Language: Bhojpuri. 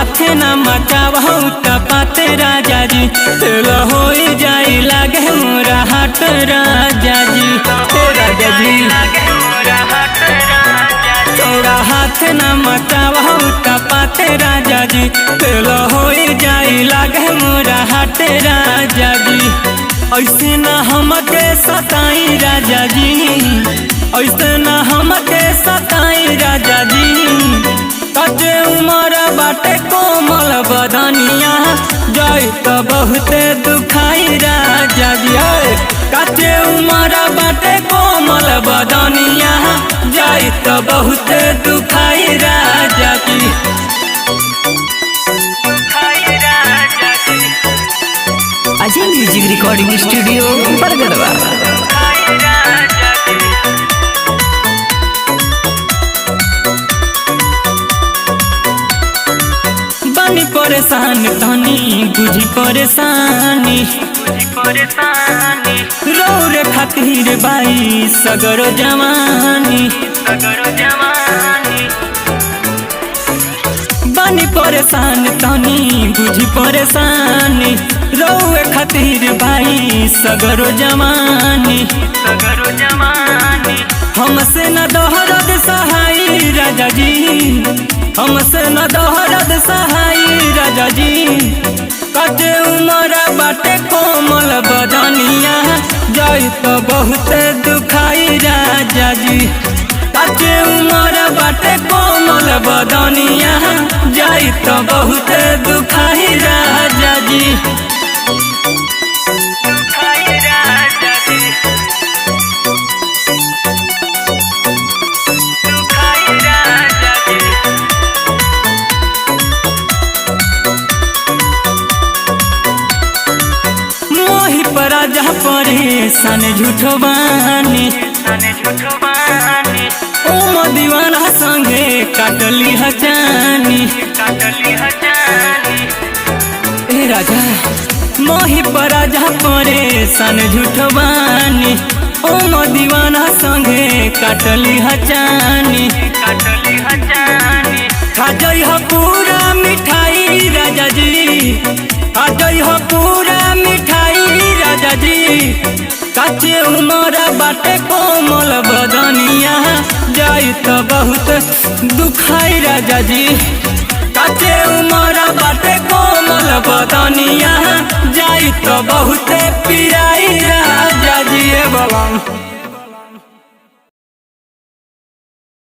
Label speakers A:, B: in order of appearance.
A: हाथ न मचावहु तपाते राजा जी, तेल हो जाई लागे मोरा हाथ राजा जी। राजा जी चौड़ा हाथ न मचावहु तपाते राजा जी, तेल हो जाई लागे मोरा हाथ राजा जी। ऐसे न हमके सताई राजा जी, ऐसे न हमके सताई राजा जी। कचे उमर बाटे कोमल बदनिया, जाई तो बहुते दुखाई राजा जी। कचे उमर बाटे कोमल बदनिया, जाई तो बहुते दुखाई राजा जी।
B: अजय म्यूजिक रिकॉर्डिंग स्टूडियो बरगढ़वा।
A: बनी परेशान तनी बुझी परेशानी, रौरे खातिर बाई सगरो जवानी। बनी परेशान तनी बुझी परेशानी, रौरे खातिर बाई सगरो जवानी। हमसे न दोहरद सहाई राजा जी, हमसे न दोहरद सहाई राजा जी। कचे उमर बाटे कोमल बदनिया, जाई तो बहुते दुखाई राजा जी। कचे उमर बाटे कोमल बदनिया, जाई तो बहुते दुखाई राजा जी। राजा परेशान झूठो बानी, ओम दीवाना संगे काटली हजानी। ए राजा मोहि पर राजा परेशान झूठो बानी, ओम दीवाना संगे काटली हजानी। खा जाई हो पूरा मिठाई राजा जी, खा जाई हो पूरा मिठाई राजा जी। कचे उमर बाटे कोमल बदनिया, जाई तो बहुत दुखाई राजा जी। कचे उमर बाटे कोमल बदनिया, जाई तो बहुत पिराई राजा जी। बाबा